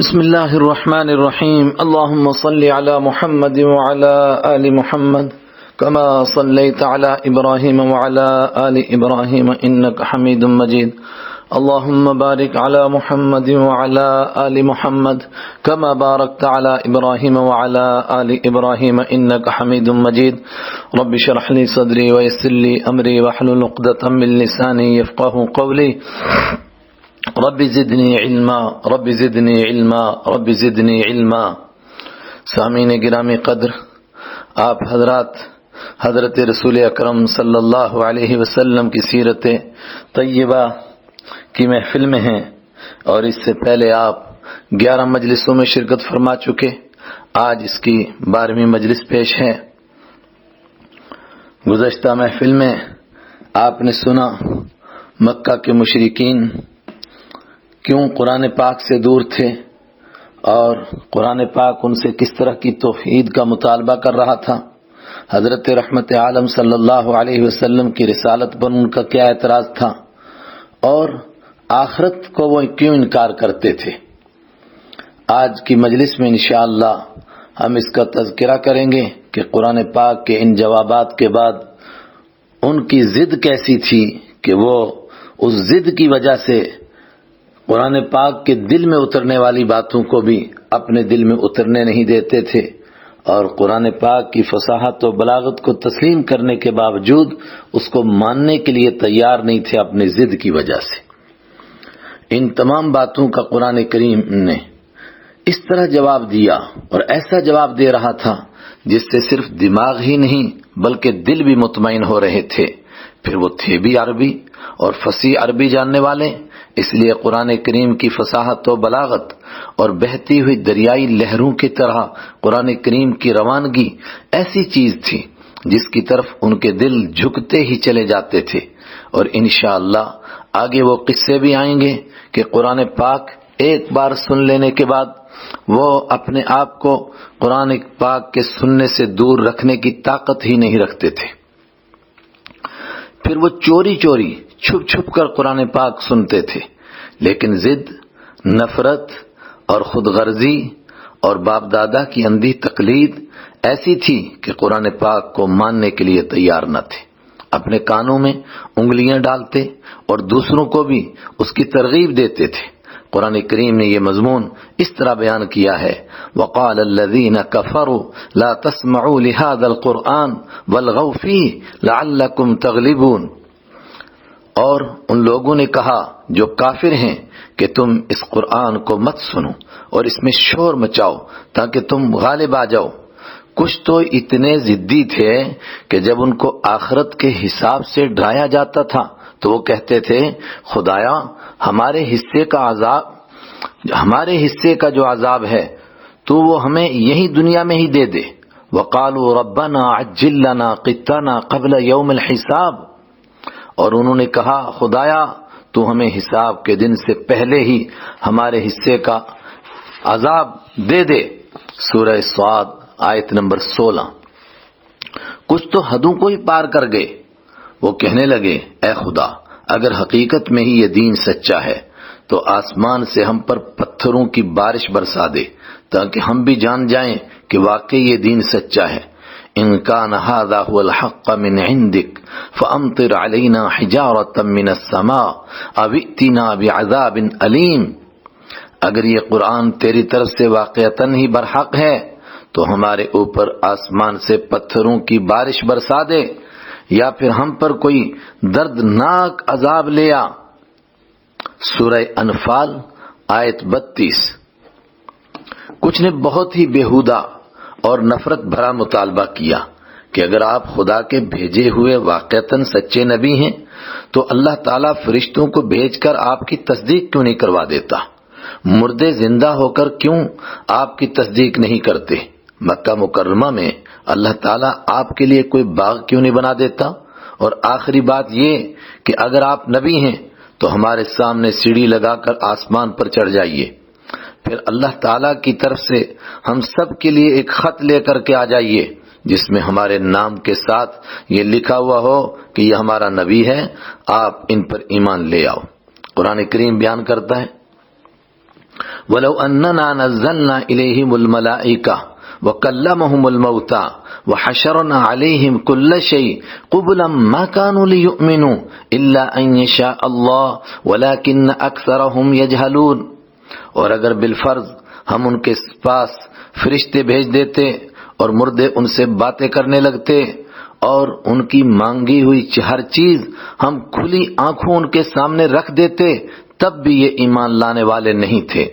بسم الله الرحمن الرحيم اللهم صل على محمد وعلى آل محمد كما صليت على إبراهيم وعلى آل إبراهيم إنك حميد مجيد اللهم بارك على محمد وعلى آل محمد كما باركت على إبراهيم وعلى آل إبراهيم إنك حميد مجيد رب اشرح لي صدري ويسر لي أمري واحلل عقدة من لساني يفقهوا قولي رب زدنی علما رب زدنی علما رب زدنی علما۔ سامعین گرامی قدر، آپ حضرات حضرت رسول اکرم صلی اللہ علیہ وسلم کی سیرت طیبہ کی محفل میں ہیں، اور اس سے پہلے آپ 11 مجلسوں میں شرکت فرما چکے۔ آج اس کی 12ویں مجلس پیش ہے۔ گزشتہ محفل میں آپ نے سنا مکہ کے مشرکین کیوں قرآن پاک سے دور تھے، اور قرآن پاک ان سے کس طرح کی توحید کا مطالبہ کر رہا تھا، حضرت رحمت عالم صلی اللہ علیہ وسلم کی رسالت پر ان کا کیا اعتراض تھا، اور آخرت کو وہ کیوں انکار کرتے تھے۔ آج کی مجلس میں انشاءاللہ ہم اس کا تذکرہ کریں گے کہ قرآن پاک کے ان جوابات کے بعد ان کی ضد کیسی تھی کہ وہ اس ضد کی وجہ سے قرآن پاک کے دل میں اترنے والی باتوں کو بھی اپنے دل میں اترنے نہیں دیتے تھے، اور قرآن پاک کی فصاحت و بلاغت کو تسلیم کرنے کے باوجود اس کو ماننے کے لیے تیار نہیں تھے اپنے ضد کی وجہ سے۔ ان تمام باتوں کا قرآن کریم نے اس طرح جواب دیا، اور ایسا جواب دے رہا تھا جس سے صرف دماغ ہی نہیں بلکہ دل بھی مطمئن ہو رہے تھے۔ پھر وہ تھے بھی عربی اور فصیح عربی جاننے والے، اس لیے قرآن کریم کی فصاحت و بلاغت اور بہتی ہوئی دریائی لہروں کی طرح قرآن کریم کی روانگی ایسی چیز تھی جس کی طرف ان کے دل جھکتے ہی چلے جاتے تھے۔ اور انشاءاللہ آگے وہ قصے بھی آئیں گے کہ قرآن پاک ایک بار سن لینے کے بعد وہ اپنے آپ کو قرآن پاک کے سننے سے دور رکھنے کی طاقت ہی نہیں رکھتے تھے۔ پھر وہ چوری چوری چھپ چھپ کر قرآن پاک سنتے تھے، لیکن ضد، نفرت اور خود غرضی اور باپ دادا کی اندھی تقلید ایسی تھی کہ قرآن پاک کو ماننے کے لیے تیار نہ تھے۔ اپنے کانوں میں انگلیاں ڈالتے اور دوسروں کو بھی اس کی ترغیب دیتے تھے۔ قرآن کریم نے یہ مضمون اس طرح بیان کیا ہے: وَقَالَ الَّذِينَ كَفَرُوا لَا تَسْمَعُوا لِهَذَا الْقُرْآنِ وَالْغَوْا فِيهِ لَعَلَّكُمْ تَغْلِبُونَ، اور ان لوگوں نے کہا جو کافر ہیں کہ تم اس قرآن کو مت سنو اور اس میں شور مچاؤ تاکہ تم غالب آ جاؤ۔ کچھ تو اتنے ضدی تھے کہ جب ان کو آخرت کے حساب سے ڈرایا جاتا تھا تو وہ کہتے تھے، خدایا ہمارے حصے کا جو عذاب ہے تو وہ ہمیں یہی دنیا میں ہی دے دے۔ وقالوا ربنا عجل لنا قطنا قبل یوم الحساب، اور انہوں نے کہا، خدایا تو ہمیں حساب کے دن سے پہلے ہی ہمارے حصے کا عذاب دے دے۔ سورہ صاد آیت نمبر 16۔ کچھ تو حدوں کو ہی پار کر گئے۔ وہ کہنے لگے، اے خدا، اگر حقیقت میں ہی یہ دین سچا ہے تو آسمان سے ہم پر پتھروں کی بارش برسا دے تاکہ ہم بھی جان جائیں کہ واقعی یہ دین سچا ہے۔ ان کان ھذا ھو الحق من عندک فامطر علینا حجارۃ من السماء او ائتنا بعذاب علیم، اگر یہ قرآن تیری طرف سے واقعتاً ہی برحق ہے تو ہمارے اوپر آسمان سے پتھروں کی بارش برسا دے، یا پھر ہم پر کوئی دردناک عذاب لے آ۔ سورہ انفال آیت 32۔ کچھ نے بہت ہی بیہودہ اور نفرت بھرا مطالبہ کیا کہ اگر آپ خدا کے بھیجے ہوئے واقعتاً سچے نبی ہیں تو اللہ تعالیٰ فرشتوں کو بھیج کر آپ کی تصدیق کیوں نہیں کروا دیتا؟ مردے زندہ ہو کر کیوں آپ کی تصدیق نہیں کرتے؟ مکہ مکرمہ میں اللہ تعالیٰ آپ کے لیے کوئی باغ کیوں نہیں بنا دیتا؟ اور آخری بات یہ کہ اگر آپ نبی ہیں تو ہمارے سامنے سیڑھی لگا کر آسمان پر چڑھ جائیے، پھر اللہ تعالیٰ کی طرف سے ہم سب کے لیے ایک خط لے کر کے آ جائیے جس میں ہمارے نام کے ساتھ یہ لکھا ہوا ہو کہ یہ ہمارا نبی ہے، آپ ان پر ایمان لے آؤ۔ قرآن کریم بیان کرتا ہے، وَلَوْ أَنَّنَا نَزَّلْنَا إِلَيْهِمُ الْمَلَائِكَةَ وَكَلَّمَهُمُ الْمَوْتَى وَحَشَرْنَا عَلَيْهِمْ كُلَّ شَيْءٍ قُبُلًا مَا كَانُوا لِيُؤْمِنُوا إِلَّا أَن يَشَاءَ اللَّهُ وَلَكِنَّ أَكْثَرَهُمْ يَجْهَلُونَ، اور اگر بالفرض ہم ان کے پاس فرشتے بھیج دیتے اور مردے ان سے باتیں کرنے لگتے اور ان کی مانگی ہوئی ہر چیز ہم کھلی آنکھوں ان کے سامنے رکھ دیتے، تب بھی یہ ایمان لانے والے نہیں تھے،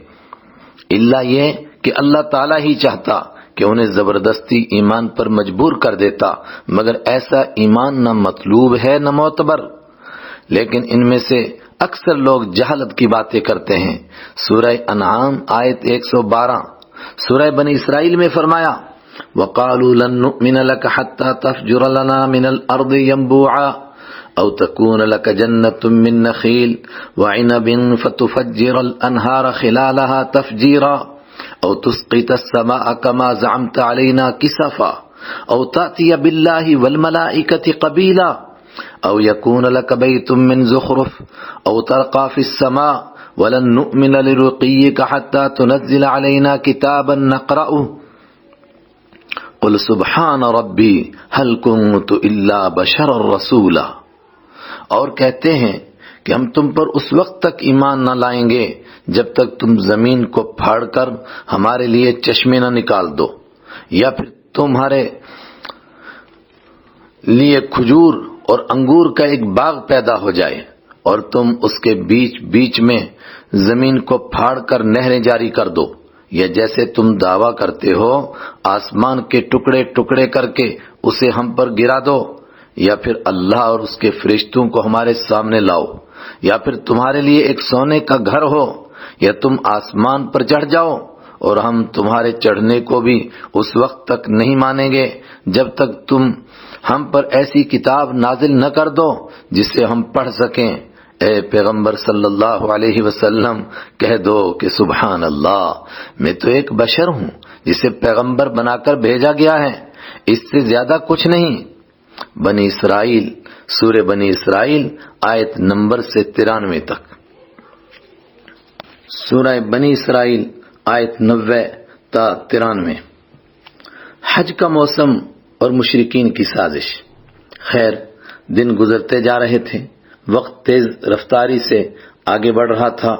الا یہ کہ اللہ تعالیٰ ہی چاہتا کہ انہیں زبردستی ایمان پر مجبور کر دیتا، مگر ایسا ایمان نہ مطلوب ہے نہ معتبر۔ لیکن ان میں سے اکثر لوگ جہالت کی باتیں کرتے ہیں۔ سورہ انعام آیت 112۔ سورہ بنی اسرائیل میں فرمایا وَقَالُوا لَن نُؤْمِنَ لَكَ حَتَّى تَفْجُرَ لَنَا مِنَ الْأَرْضِ يَنبُوعًا أَوْ تَكُونَ لَكَ جَنَّةٌ مِّن نَخِيلٍ وَعِنَبٍ فَتُفَجِّرَ الْأَنْهَارَ خِلَالَهَا تَفْجِيرًا أَوْ تُسْقِطَ السَّمَاءَ كَمَا زَعَمْتَ عَلَيْنَا كِسَفًا أَوْ تَأْتِيَ بِاللَّهِ وَالْمَلَائِكَةِ قَبِيلًا أَوْ يَكُونَ لَكَ بَيْتٌ مِّن زُخْرُفٍ أَوْ تَرْقَىٰ فِي السَّمَاءِ وَلَن نُّؤْمِنَ لِرُقِيِّكَ حَتَّىٰ تُنَزِّلَ عَلَيْنَا كِتَابًا نَّقْرَؤُهُ قُلْ سُبْحَانَ رَبِّي هَلْ كُنتُ إِلَّا بَشَرًا رَّسُولًا۔ اور کہتے ہیں کہ ہم تم پر اس وقت تک ایمان نہ لائیں گے جب تک تم زمین کو پھاڑ کر ہمارے لیے چشمے نہ نکال دو، یا پھر تمہارے لیے کھجور اور انگور کا ایک باغ پیدا ہو جائے اور تم اس کے بیچ بیچ میں زمین کو پھاڑ کر نہریں جاری کر دو، یا جیسے تم دعویٰ کرتے ہو آسمان کے ٹکڑے ٹکڑے کر کے اسے ہم پر گرا دو، یا پھر اللہ اور اس کے فرشتوں کو ہمارے سامنے لاؤ، یا پھر تمہارے لیے ایک سونے کا گھر ہو، یا تم آسمان پر چڑھ جاؤ، اور ہم تمہارے چڑھنے کو بھی اس وقت تک نہیں مانیں گے جب تک تم ہم پر ایسی کتاب نازل نہ کر دو جسے ہم پڑھ سکیں۔ اے پیغمبر صلی اللہ علیہ وسلم کہہ دو کہ سبحان اللہ، میں تو ایک بشر ہوں جسے پیغمبر بنا کر بھیجا گیا ہے، اس سے زیادہ کچھ نہیں۔ بنی اسرائیل، سورہ بنی اسرائیل آیت نمبر سے 93 تک۔ سورہ بنی اسرائیل آیت 90 تا 93۔ حج کا موسم اور مشرکین کی سازش۔ خیر، دن گزرتے جا رہے تھے، وقت تیز رفتاری سے آگے بڑھ رہا تھا،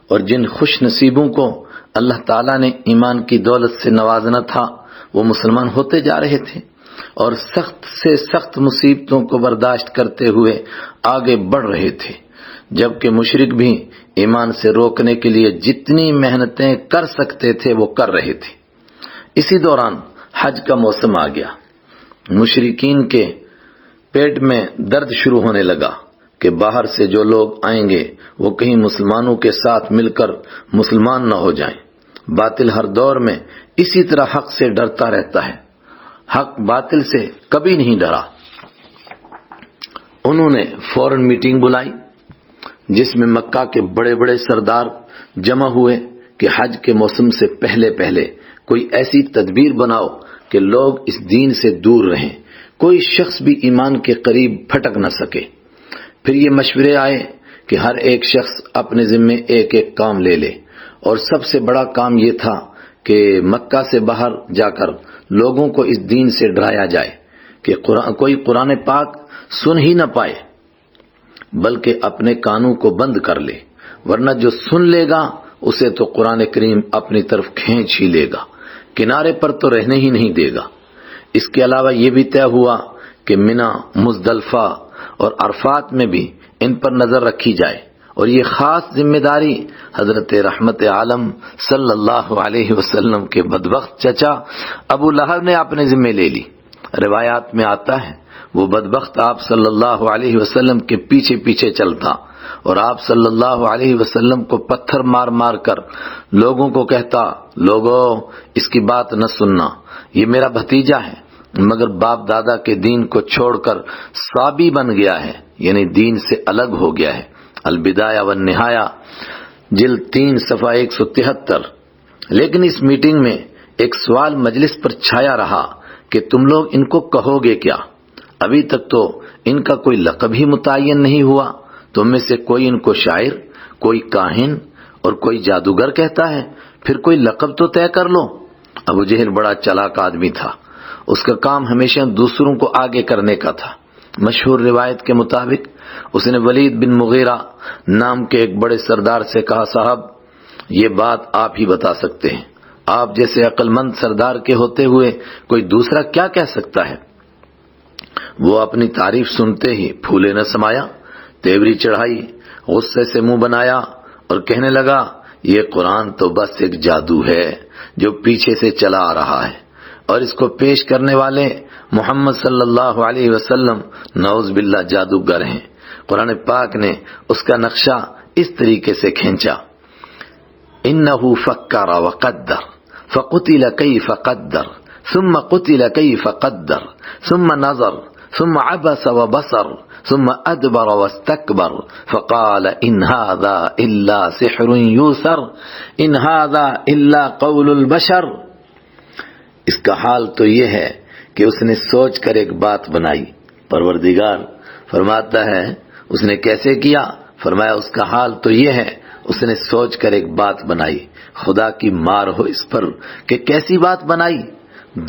اور جن خوش نصیبوں کو اللہ تعالیٰ نے ایمان کی دولت سے نوازنا تھا وہ مسلمان ہوتے جا رہے تھے، اور سخت سے سخت مصیبتوں کو برداشت کرتے ہوئے آگے بڑھ رہے تھے، جبکہ مشرک بھی ایمان سے روکنے کے لیے جتنی محنتیں کر سکتے تھے وہ کر رہے تھے۔ اسی دوران حج کا موسم آ گیا۔ مشرکین کے پیٹ میں درد شروع ہونے لگا کہ باہر سے جو لوگ آئیں گے وہ کہیں مسلمانوں کے ساتھ مل کر مسلمان نہ ہو جائیں۔ باطل ہر دور میں اسی طرح حق سے ڈرتا رہتا ہے، حق باطل سے کبھی نہیں ڈرا۔ انہوں نے فوراً میٹنگ بلائی جس میں مکہ کے بڑے بڑے سردار جمع ہوئے کہ حج کے موسم سے پہلے پہلے کوئی ایسی تدبیر بناؤ کہ لوگ اس دین سے دور رہیں، کوئی شخص بھی ایمان کے قریب پھٹک نہ سکے۔ پھر یہ مشورے آئے کہ ہر ایک شخص اپنے ذمے ایک ایک کام لے لے، اور سب سے بڑا کام یہ تھا کہ مکہ سے باہر جا کر لوگوں کو اس دین سے ڈرایا جائے کہ کوئی قرآن پاک سن ہی نہ پائے، بلکہ اپنے کانوں کو بند کر لے، ورنہ جو سن لے گا اسے تو قرآن کریم اپنی طرف کھینچ ہی لے گا، کنارے پر تو رہنے ہی نہیں دے گا۔ اس کے علاوہ یہ بھی طے ہوا کہ منی، مزدلفہ اور عرفات میں بھی ان پر نظر رکھی جائے، اور یہ خاص ذمہ داری حضرت رحمت عالم صلی اللہ علیہ وسلم کے بدبخت چچا ابو لہب نے اپنے ذمہ لے لی۔ روایات میں آتا ہے وہ بدبخت آپ صلی اللہ علیہ وسلم کے پیچھے پیچھے چلتا اور آپ صلی اللہ علیہ وسلم کو پتھر مار مار کر لوگوں کو کہتا، لوگو اس کی بات نہ سننا، یہ میرا بھتیجا ہے مگر باپ دادا کے دین کو چھوڑ کر صابی بن گیا ہے، یعنی دین سے الگ ہو گیا ہے۔ البدایہ والنہایہ جلد 3 صفحہ 173۔ لیکن اس میٹنگ میں ایک سوال مجلس پر چھایا رہا کہ تم لوگ ان کو کہو گے کیا؟ ابھی تک تو ان کا کوئی لقب ہی متعین نہیں ہوا، تم میں سے کوئی ان کو شاعر، کوئی کاہن اور کوئی جادوگر کہتا ہے، پھر کوئی لقب تو طے کر لو۔ ابو جہل بڑا چالاک آدمی تھا، اس کا کام ہمیشہ دوسروں کو آگے کرنے کا تھا۔ مشہور روایت کے مطابق اس نے ولید بن مغیرہ نام کے ایک بڑے سردار سے کہا، صاحب یہ بات آپ ہی بتا سکتے ہیں، آپ جیسے عقل مند سردار کے ہوتے ہوئے کوئی دوسرا کیا کہہ سکتا ہے؟ وہ اپنی تعریف سنتے ہی پھولے نہ سمایا، تیوری چڑھائی، غصے سے منہ بنایا اور کہنے لگا، یہ قرآن تو بس ایک جادو ہے جو پیچھے سے چلا آ رہا ہے، اور اس کو پیش کرنے والے محمد صلی اللہ علیہ وسلم نعوذ باللہ جادوگر ہیں۔ قرآن پاک نے اس کا نقشہ اس طریقے سے کھینچا، انہ فکر وقدر فقتل کیف قدر ثم قتل کیف قدر ثم نظر ثم عبس وبصر ثم ادبر واستكبر فقال ان هذا الا سحر يوسر ان هذا الا قول البشر۔ اس کا حال تو یہ ہے کہ اس نے سوچ کر ایک بات بنائی۔ پروردگار فرماتا ہے اس نے کیسے کیا؟ فرمایا اس کا حال تو یہ ہے اس نے سوچ کر ایک بات بنائی۔ خدا کی مار ہو اس پر کہ کیسی بات بنائی،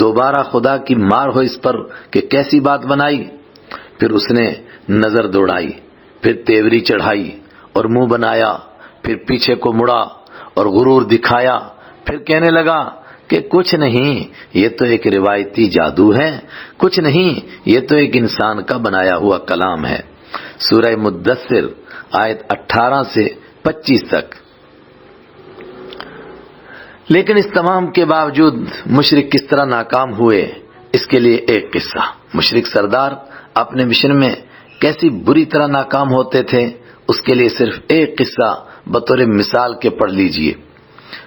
دوبارہ خدا کی مار ہو اس پر کہ کیسی بات بنائی۔ پھر اس نے نظر دوڑائی، پھر تیوری چڑھائی اور منہ بنایا، پھر پیچھے کو مڑا اور غرور دکھایا، پھر کہنے لگا کہ کچھ نہیں، یہ تو ایک روایتی جادو ہے، کچھ نہیں، یہ تو ایک انسان کا بنایا ہوا کلام ہے۔ سورہ مدثر آیت 18 سے 25 تک۔ لیکن اس تمام کے باوجود مشرک کس طرح ناکام ہوئے، اس کے لیے ایک قصہ۔ مشرک سردار اپنے مشن میں کیسی بری طرح ناکام ہوتے تھے، اس کے لیے صرف ایک قصہ بطور مثال کے پڑھ لیجئے۔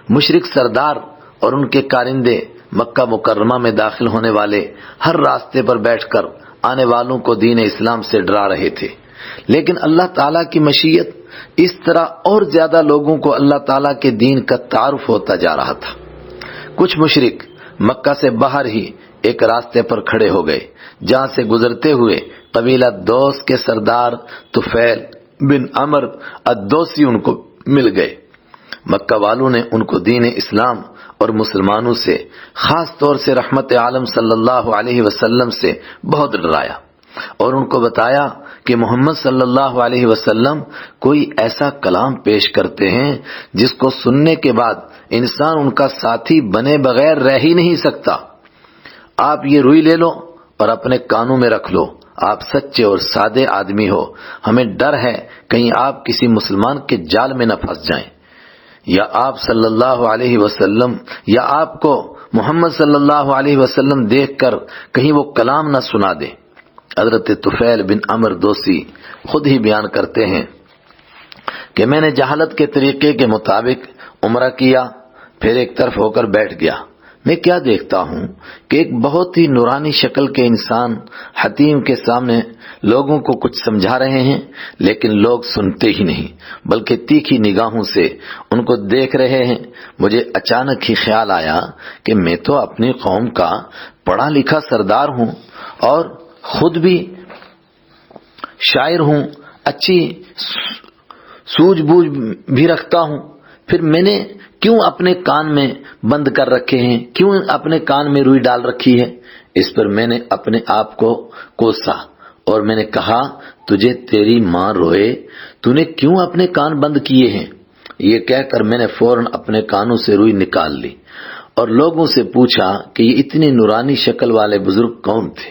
مشرک سردار اور ان کے کارندے مکہ مکرمہ میں داخل ہونے والے ہر راستے پر بیٹھ کر آنے والوں کو دین اسلام سے ڈرا رہے تھے، لیکن اللہ تعالیٰ کی مشیت اس طرح اور زیادہ لوگوں کو اللہ تعالیٰ کے دین کا تعارف ہوتا جا رہا تھا۔ کچھ مشرک مکہ سے باہر ہی ایک راستے پر کھڑے ہو گئے، جہاں سے گزرتے ہوئے قبیلہ دوس کے سردار طفیل بن عمر الدوسی ان کو مل گئے۔ مکہ والوں نے ان کو دین اسلام اور مسلمانوں سے، خاص طور سے رحمت عالم صلی اللہ علیہ وسلم سے بہت ڈرایا اور ان کو بتایا کہ محمد صلی اللہ علیہ وسلم کوئی ایسا کلام پیش کرتے ہیں جس کو سننے کے بعد انسان ان کا ساتھی بنے بغیر رہ ہی نہیں سکتا۔ آپ یہ روئی لے لو اور اپنے کانوں میں رکھ لو، آپ سچے اور سادے آدمی ہو، ہمیں ڈر ہے کہیں آپ کسی مسلمان کے جال میں نہ پھنس جائیں، یا آپ صلی اللہ علیہ وسلم یا آپ کو محمد صلی اللہ علیہ وسلم دیکھ کر کہیں وہ کلام نہ سنا دے۔ حضرت طفیل بن عمر دوسی خود ہی بیان کرتے ہیں کہ میں نے جہالت کے طریقے کے مطابق عمرہ کیا، پھر ایک طرف ہو کر بیٹھ گیا۔ میں کیا دیکھتا ہوں کہ ایک بہت ہی نورانی شکل کے انسان حتیم کے سامنے لوگوں کو کچھ سمجھا رہے ہیں، لیکن لوگ سنتے ہی نہیں بلکہ تیکھی نگاہوں سے ان کو دیکھ رہے ہیں۔ مجھے اچانک ہی خیال آیا کہ میں تو اپنی قوم کا پڑھا لکھا سردار ہوں اور خود بھی شاعر ہوں، اچھی سوجھ بوجھ بھی رکھتا ہوں، پھر میں نے کیوں اپنے کان میں بند کر رکھے ہیں، کیوں اپنے کان میں روئی ڈال رکھی ہے؟ اس پر میں نے اپنے آپ کو کوسا اور میں نے کہا، تجھے تیری ماں روئے، تو نے کیوں اپنے کان بند کیے ہیں؟ یہ کہہ کر میں نے فوراً اپنے کانوں سے روئی نکال لی اور لوگوں سے پوچھا کہ یہ اتنی نورانی شکل والے بزرگ کون تھے،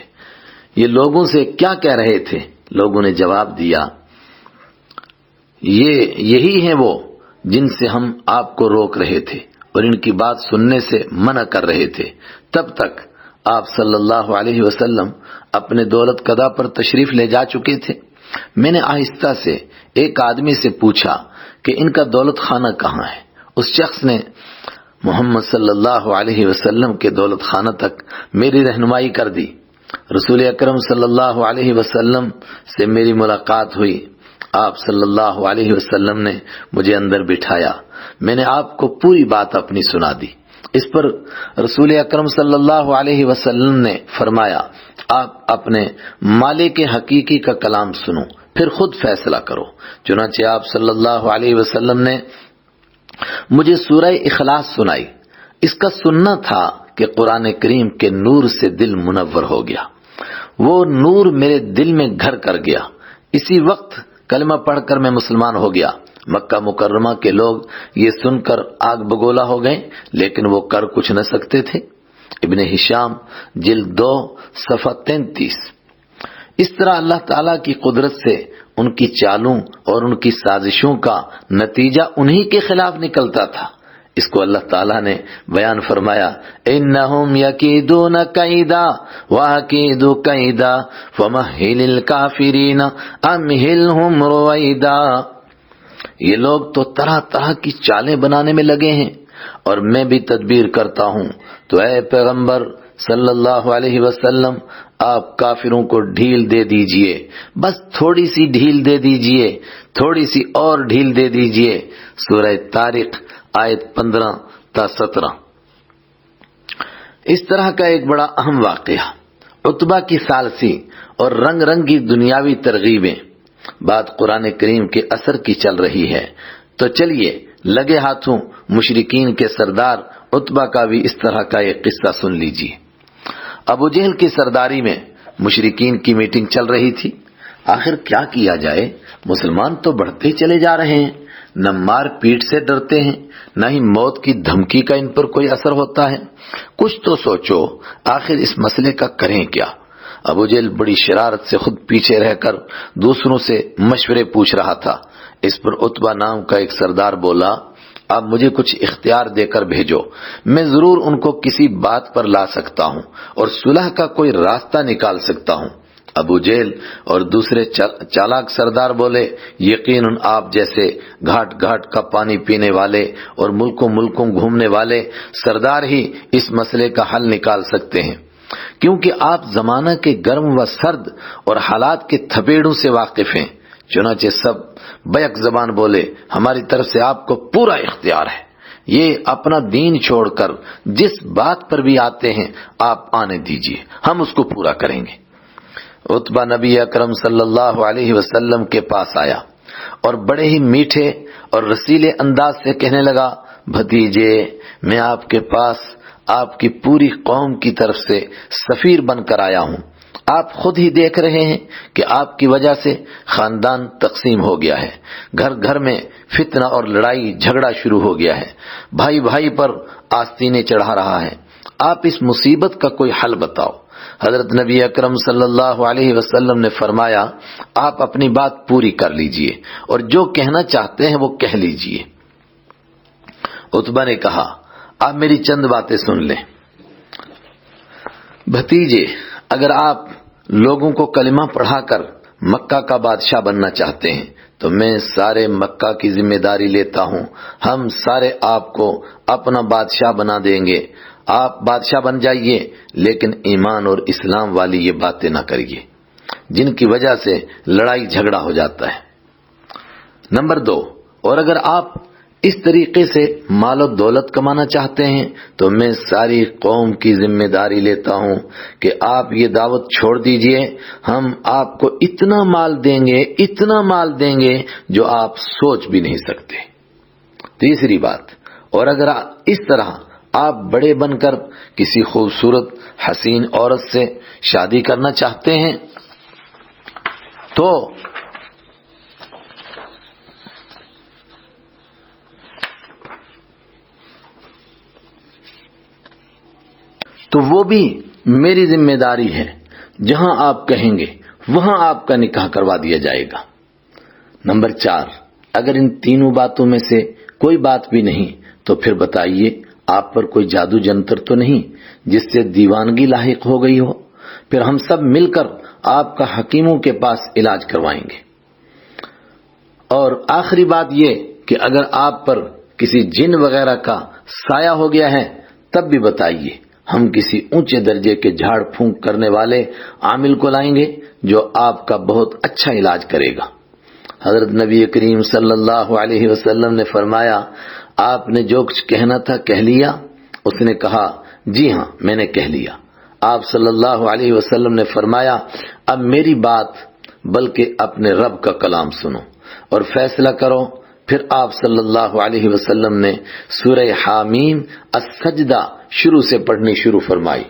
یہ لوگوں سے کیا کہہ رہے تھے؟ لوگوں نے جواب دیا، یہی ہیں وہ جن سے ہم آپ کو روک رہے تھے اور ان کی بات سننے سے منع کر رہے تھے۔ تب تک آپ صلی اللہ علیہ وسلم اپنے دولت قضا پر تشریف لے جا چکے تھے۔ میں نے آہستہ سے ایک آدمی سے پوچھا کہ ان کا دولت خانہ کہاں ہے؟ اس شخص نے محمد صلی اللہ علیہ وسلم کے دولت خانہ تک میری رہنمائی کر دی۔ رسول اکرم صلی اللہ علیہ وسلم سے میری ملاقات ہوئی۔ آپ صلی اللہ علیہ وسلم نے مجھے اندر بٹھایا، میں نے آپ کو پوری بات اپنی سنا دی۔ اس پر رسول اکرم صلی اللہ علیہ وسلم نے فرمایا، آپ اپنے مالک حقیقی کا کلام سنو، پھر خود فیصلہ کرو۔ چنانچہ آپ صلی اللہ علیہ وسلم نے مجھے سورہ اخلاص سنائی۔ اس کا سننا تھا کہ قرآن کریم کے نور سے دل منور ہو گیا، وہ نور میرے دل میں گھر کر گیا۔ اسی وقت کلمہ پڑھ کر میں مسلمان ہو گیا۔ مکہ مکرمہ کے لوگ یہ سن کر آگ بگولا ہو گئے، لیکن وہ کر کچھ نہ سکتے تھے۔ ابن ہشام جلد 2 صفحہ 33۔ اس طرح اللہ تعالیٰ کی قدرت سے ان کی چالوں اور ان کی سازشوں کا نتیجہ انہی کے خلاف نکلتا تھا۔ اس کو اللہ تعالیٰ نے بیان فرمایا، انہم یکیدون کیدا واکید کیدا فمہل الکافرین امہلہم رویدا۔ یہ لوگ تو طرح طرح کی چالیں بنانے میں لگے ہیں اور میں بھی تدبیر کرتا ہوں، تو اے پیغمبر صلی اللہ علیہ وسلم آپ کافروں کو ڈھیل دے دیجئے، بس تھوڑی سی ڈھیل دے دیجئے، تھوڑی سی اور ڈھیل دے دیجئے۔ سورہ طارق آیت 15 تا 17۔ اس طرح کا ایک بڑا اہم واقعہ، عتبہ کی ثالثی اور رنگ رنگی دنیاوی ترغیبیں، بات قرآن کریم کے اثر کی چل رہی ہے، تو چلیے لگے ہاتھوں مشرکین کے سردار عتبہ کا بھی اس طرح کا ایک قصہ سن لیجیے۔ ابو جہل کی سرداری میں مشرکین کی میٹنگ چل رہی تھی۔ آخر کیا کیا جائے، مسلمان تو بڑھتے چلے جا رہے ہیں، نہ مار پیٹ سے ڈرتے ہیں، نہ ہی موت کی دھمکی کا ان پر کوئی اثر ہوتا ہے۔ کچھ تو سوچو، آخر اس مسئلے کا کریں کیا؟ ابو جہل بڑی شرارت سے خود پیچھے رہ کر دوسروں سے مشورے پوچھ رہا تھا۔ اس پر عتبہ نام کا ایک سردار بولا، آپ مجھے کچھ اختیار دے کر بھیجو، میں ضرور ان کو کسی بات پر لا سکتا ہوں اور صلح کا کوئی راستہ نکال سکتا ہوں۔ ابو جہل اور دوسرے چالاک سردار بولے، یقیناً آپ جیسے گھاٹ گھاٹ کا پانی پینے والے اور ملکوں ملکوں گھومنے والے سردار ہی اس مسئلے کا حل نکال سکتے ہیں، کیونکہ آپ زمانہ کے گرم و سرد اور حالات کے تھپیڑوں سے واقف ہیں۔ چنانچہ سب بیک زبان بولے، ہماری طرف سے آپ کو پورا اختیار ہے، یہ اپنا دین چھوڑ کر جس بات پر بھی آتے ہیں آپ آنے دیجئے، ہم اس کو پورا کریں گے۔ عتبہ نبی اکرم صلی اللہ علیہ وسلم کے پاس آیا اور بڑے ہی میٹھے اور رسیلے انداز سے کہنے لگا، بھتیجے میں آپ کے پاس آپ کی پوری قوم کی طرف سے سفیر بن کر آیا ہوں۔ آپ خود ہی دیکھ رہے ہیں کہ آپ کی وجہ سے خاندان تقسیم ہو گیا ہے، گھر گھر میں فتنہ اور لڑائی جھگڑا شروع ہو گیا ہے، بھائی بھائی پر آستینے چڑھا رہا ہے۔ آپ اس مصیبت کا کوئی حل بتاؤ۔ حضرت نبی اکرم صلی اللہ علیہ وسلم نے فرمایا، آپ اپنی بات پوری کر لیجئے اور جو کہنا چاہتے ہیں وہ کہہ لیجئے۔ عتبہ نے کہا، آپ میری چند باتیں سن لیں۔ بھتیجے، اگر آپ لوگوں کو کلمہ پڑھا کر مکہ کا بادشاہ بننا چاہتے ہیں تو میں سارے مکہ کی ذمہ داری لیتا ہوں، ہم سارے آپ کو اپنا بادشاہ بنا دیں گے، آپ بادشاہ بن جائیے، لیکن ایمان اور اسلام والی یہ باتیں نہ کریے جن کی وجہ سے لڑائی جھگڑا ہو جاتا ہے۔ نمبر 2، اور اگر آپ اس طریقے سے مال و دولت کمانا چاہتے ہیں تو میں ساری قوم کی ذمہ داری لیتا ہوں کہ آپ یہ دعوت چھوڑ دیجئے، ہم آپ کو اتنا مال دیں گے جو آپ سوچ بھی نہیں سکتے۔ تیسری بات، اور اگر اس طرح آپ بڑے بن کر کسی خوبصورت حسین عورت سے شادی کرنا چاہتے ہیں تو وہ بھی میری ذمہ داری ہے، جہاں آپ کہیں گے وہاں آپ کا نکاح کروا دیا جائے گا۔ نمبر 4، اگر ان تینوں باتوں میں سے کوئی بات بھی نہیں تو پھر بتائیے آپ پر کوئی جادو جنتر تو نہیں جس سے دیوانگی لاحق ہو گئی ہو، پھر ہم سب مل کر آپ کا حکیموں کے پاس علاج کروائیں گے۔ اور آخری بات یہ کہ اگر آپ پر کسی جن وغیرہ کا سایہ ہو گیا ہے تب بھی بتائیے، ہم کسی اونچے درجے کے جھاڑ پھونک کرنے والے عامل کو لائیں گے جو آپ کا بہت اچھا علاج کرے گا۔ حضرت نبی کریم صلی اللہ علیہ وسلم نے فرمایا، آپ نے جو کچھ کہنا تھا کہہ لیا؟ اس نے کہا، جی ہاں میں نے کہہ لیا۔ آپ صلی اللہ علیہ وسلم نے فرمایا، اب میری بات بلکہ اپنے رب کا کلام سنو اور فیصلہ کرو پھر آپ صلی اللہ علیہ وسلم نے سورہ حامیم السجدہ شروع سے پڑھنی شروع فرمائی۔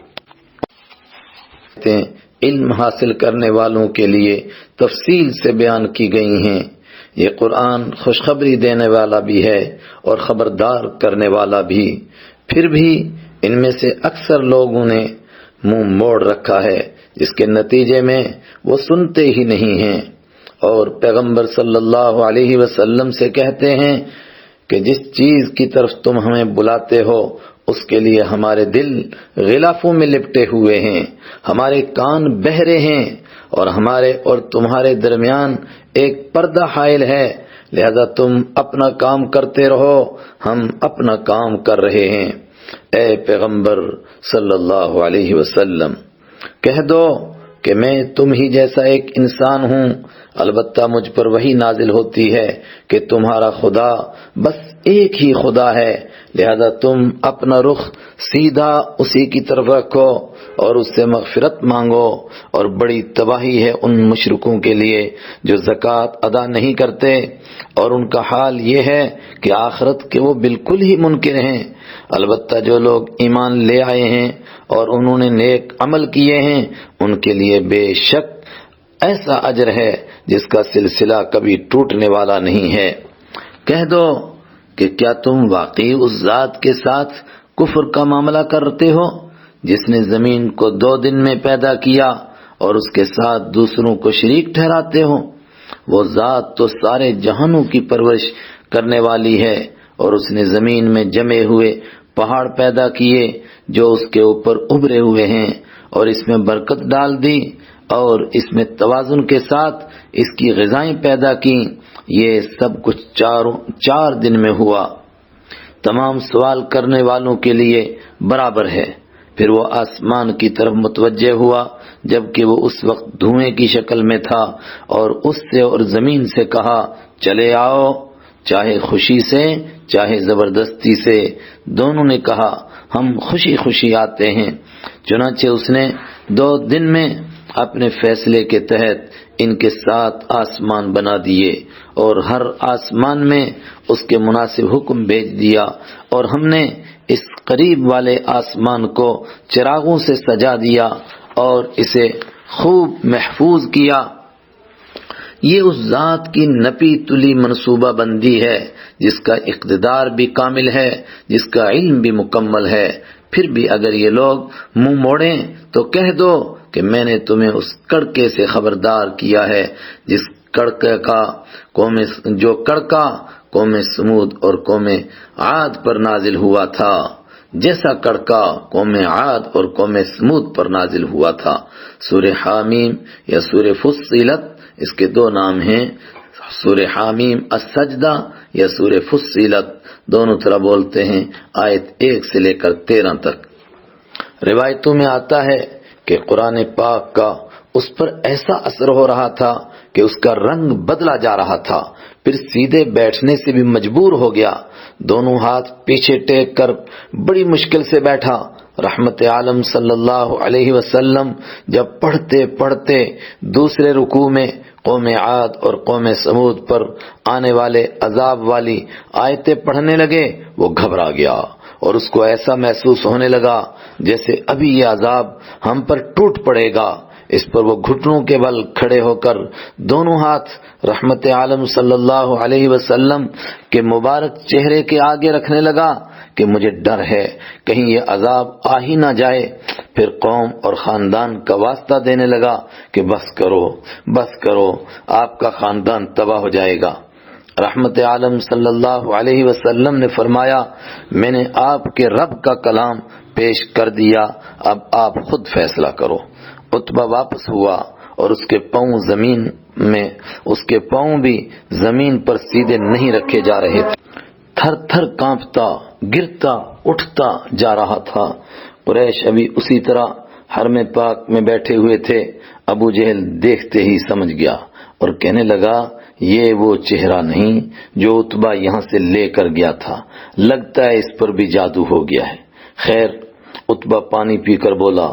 علم حاصل کرنے والوں کے لیے تفصیل سے بیان کی گئی ہیں۔ یہ قرآن خوشخبری دینے والا بھی ہے اور خبردار کرنے والا بھی۔ پھر بھی ان میں سے اکثر لوگوں نے منہ موڑ رکھا ہے، جس کے نتیجے میں وہ سنتے ہی نہیں ہیں، اور پیغمبر صلی اللہ علیہ وسلم سے کہتے ہیں کہ جس چیز کی طرف تم ہمیں بلاتے ہو اس کے لیے ہمارے دل غلافوں میں لپٹے ہوئے ہیں، ہمارے کان بہرے ہیں، اور ہمارے اور تمہارے درمیان ایک پردہ حائل ہے، لہذا تم اپنا کام کرتے رہو، ہم اپنا کام کر رہے ہیں۔ اے پیغمبر صلی اللہ علیہ وسلم، کہہ دو کہ میں تم ہی جیسا ایک انسان ہوں، البتہ مجھ پر وحی نازل ہوتی ہے کہ تمہارا خدا بس ایک ہی خدا ہے، لہذا تم اپنا رخ سیدھا اسی کی طرف رکھو اور اس سے مغفرت مانگو، اور بڑی تباہی ہے ان مشرکوں کے لیے جو زکوٰۃ ادا نہیں کرتے، اور ان کا حال یہ ہے کہ آخرت کے وہ بالکل ہی منکر ہیں۔ البتہ جو لوگ ایمان لے آئے ہیں اور انہوں نے نیک عمل کیے ہیں، ان کے لیے بے شک ایسا اجر ہے جس کا سلسلہ کبھی ٹوٹنے والا نہیں ہے۔ کہہ دو کہ کیا تم واقعی اس ذات کے ساتھ کفر کا معاملہ کرتے ہو جس نے زمین کو 2 دن میں پیدا کیا اور اس کے ساتھ دوسروں کو شریک ٹھہراتے ہو؟ وہ ذات تو سارے جہانوں کی پرورش کرنے والی ہے، اور اس نے زمین میں جمے ہوئے پہاڑ پیدا کیے جو اس کے اوپر ابھرے ہوئے ہیں، اور اس میں برکت ڈال دی، اور اس میں توازن کے ساتھ اس کی غذائیں پیدا کی۔ یہ سب کچھ 4 دن میں ہوا، تمام سوال کرنے والوں کے لیے برابر ہے۔ پھر وہ آسمان کی طرف متوجہ ہوا جبکہ وہ اس وقت دھوئیں کی شکل میں تھا، اور اس سے اور زمین سے کہا چلے آؤ، چاہے خوشی سے چاہے زبردستی سے۔ دونوں نے کہا ہم خوشی خوشی آتے ہیں۔ چنانچہ اس نے 2 دن میں اپنے فیصلے کے تحت ان کے 7 آسمان بنا دیے، اور ہر آسمان میں اس کے مناسب حکم بھیج دیا، اور ہم نے اس قریب والے آسمان کو چراغوں سے سجا دیا اور اسے خوب محفوظ کیا۔ یہ اس ذات کی نپی تلی منصوبہ بندی ہے جس کا اقتدار بھی کامل ہے، جس کا علم بھی مکمل ہے۔ پھر بھی اگر یہ لوگ منہ موڑیں تو کہہ دو کہ میں نے تمہیں اس کڑکے سے خبردار کیا ہے جو کڑکا قوم سمود اور قوم عاد پر نازل ہوا تھا، جیسا کڑکا قوم عاد اور قوم سمود پر نازل ہوا تھا۔ سورہ حامیم یا سورہ فصلت اس کے 2 نام ہیں، سورہ حامیم السجدہ یا سورہ فصلت، دونوں طرح بولتے ہیں، آیت 1 سے لے کر 13 تک۔ روایتوں میں آتا ہے کہ قرآن پاک کا اس پر ایسا اثر ہو رہا تھا کہ اس کا رنگ بدلا جا رہا تھا، پھر سیدھے بیٹھنے سے بھی مجبور ہو گیا، دونوں ہاتھ پیچھے ٹیک کر بڑی مشکل سے بیٹھا۔ رحمت عالم صلی اللہ علیہ وسلم جب پڑھتے پڑھتے دوسرے رکوع میں قوم عاد اور قوم سمود پر آنے والے عذاب والی آیتیں پڑھنے لگے، وہ گھبرا گیا اور اس کو ایسا محسوس ہونے لگا جیسے ابھی یہ عذاب ہم پر ٹوٹ پڑے گا۔ اس پر وہ گھٹنوں کے بل کھڑے ہو کر دونوں ہاتھ رحمت عالم صلی اللہ علیہ وسلم کے مبارک چہرے کے آگے رکھنے لگا کہ مجھے ڈر ہے کہیں یہ عذاب آ ہی نہ جائے۔ پھر قوم اور خاندان کا واسطہ دینے لگا کہ بس کرو، آپ کا خاندان تباہ ہو جائے گا۔ رحمت عالم صلی اللہ علیہ وسلم نے فرمایا میں نے آپ کے رب کا کلام پیش کر دیا، اب آپ خود فیصلہ کرو۔ عتبہ واپس ہوا اور اس کے پاؤں بھی زمین پر سیدھے نہیں رکھے جا رہے تھے، تھر تھر کانپتا، گرتا اٹھتا جا رہا تھا۔ قریش ابھی اسی طرح حرم پاک میں بیٹھے ہوئے تھے۔ ابو جہل دیکھتے ہی سمجھ گیا اور کہنے لگا یہ وہ چہرہ نہیں جو عتبہ یہاں سے لے کر گیا تھا، لگتا ہے اس پر بھی جادو ہو گیا ہے۔ خیر، عتبہ پانی پی کر بولا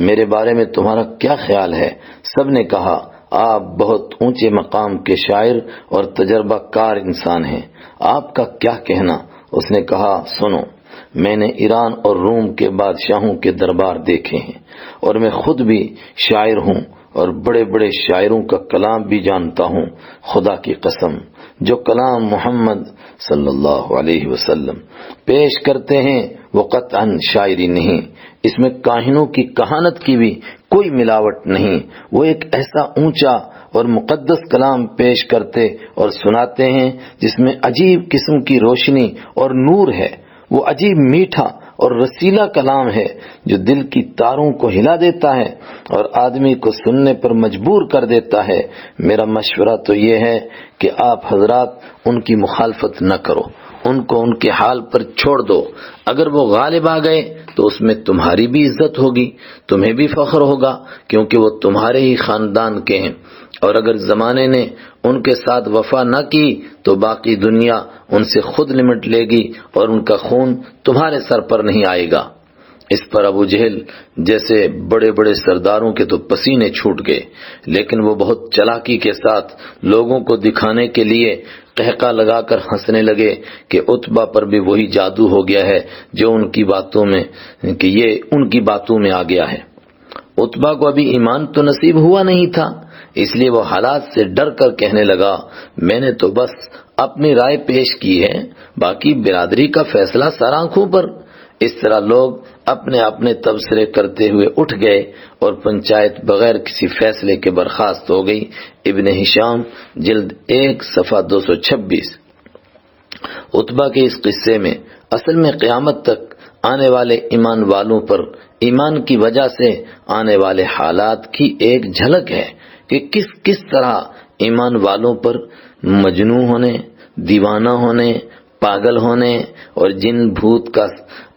میرے بارے میں تمہارا کیا خیال ہے؟ سب نے کہا آپ بہت اونچے مقام کے شاعر اور تجربہ کار انسان ہیں، آپ کا کیا کہنا؟ اس نے کہا، سنو، میں نے ایران اور روم کے بادشاہوں کے دربار دیکھے ہیں، اور میں خود بھی شاعر ہوں اور بڑے بڑے شاعروں کا کلام بھی جانتا ہوں۔ خدا کی قسم، جو کلام محمد صلی اللہ علیہ وسلم پیش کرتے ہیں وہ قطعاً شاعری نہیں، اس میں کاہنوں کی کہانت کی بھی کوئی ملاوٹ نہیں۔ وہ ایک ایسا اونچا اور مقدس کلام پیش کرتے اور سناتے ہیں جس میں عجیب قسم کی روشنی اور نور ہے۔ وہ عجیب میٹھا اور رسیلا کلام ہے جو دل کی تاروں کو ہلا دیتا ہے اور آدمی کو سننے پر مجبور کر دیتا ہے۔ میرا مشورہ تو یہ ہے کہ آپ حضرات ان کی مخالفت نہ کرو، ان کو ان کے حال پر چھوڑ دو۔ اگر وہ غالب آ گئے تو اس میں تمہاری بھی عزت ہوگی، تمہیں بھی فخر ہوگا، کیونکہ وہ تمہارے ہی خاندان کے ہیں، اور اگر زمانے نے ان کے ساتھ وفا نہ کی تو باقی دنیا ان سے خود نمٹ لے گی اور ان کا خون تمہارے سر پر نہیں آئے گا۔ اس پر ابو جہل جیسے بڑے بڑے سرداروں کے تو پسینے چھوٹ گئے، لیکن وہ بہت چلاکی کے ساتھ لوگوں کو دکھانے کے لیے قہقہ لگا کر ہنسنے لگے کہ عتبہ پر بھی وہی جادو ہو گیا ہے جو ان کی باتوں میں آ گیا ہے۔ عتبہ کو ابھی ایمان تو نصیب ہوا نہیں تھا، اس لیے وہ حالات سے ڈر کر کہنے لگا، میں نے تو بس اپنی رائے پیش کی ہے، باقی برادری کا فیصلہ سر آنکھوں پر۔ اس طرح لوگ اپنے اپنے تبصرے کرتے ہوئے اٹھ گئے اور پنچایت بغیر کسی فیصلے کے برخاست ہو گئی۔ ابن ہشام جلد 1 صفحہ 226۔ عتبہ کے اس قصے میں اصل میں قیامت تک آنے والے ایمان والوں پر ایمان کی وجہ سے آنے والے حالات کی ایک جھلک ہے کہ کس طرح ایمان والوں پر مجنون ہونے، دیوانہ ہونے، پاگل ہونے اور جن بھوت کا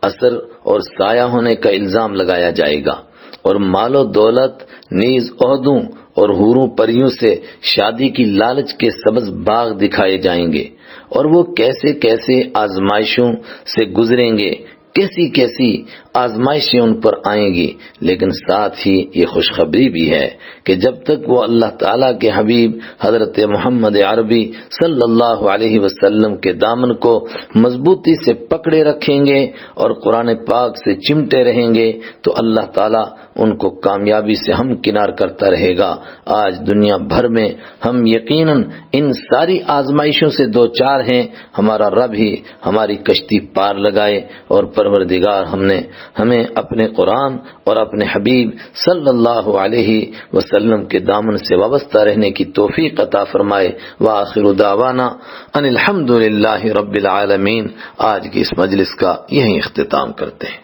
اثر اور سایہ ہونے کا الزام لگایا جائے گا، اور مال و دولت نیز عہدوں اور حوروں پریوں سے شادی کی لالچ کے سبز باغ دکھائے جائیں گے، اور وہ کیسے کیسے آزمائشوں سے گزریں گے، کیسی کیسی آزمائشیں ان پر آئیں گی۔ لیکن ساتھ ہی یہ خوشخبری بھی ہے کہ جب تک وہ اللہ تعالیٰ کے حبیب حضرت محمد عربی صلی اللہ علیہ وسلم کے دامن کو مضبوطی سے پکڑے رکھیں گے اور قرآن پاک سے چمٹے رہیں گے تو اللہ تعالیٰ ان کو کامیابی سے ہم کنار کرتا رہے گا۔ آج دنیا بھر میں ہم یقیناً ان ساری آزمائشوں سے دوچار ہیں۔ ہمارا رب ہی ہماری کشتی پار لگائے، اور پروردگار ہمیں اپنے قرآن اور اپنے حبیب صلی اللہ علیہ وسلم کے دامن سے وابستہ رہنے کی توفیق عطا فرمائے۔ وآخر دعوانا ان الحمد للہ رب العالمین۔ آج کی اس مجلس کا یہیں اختتام کرتے ہیں۔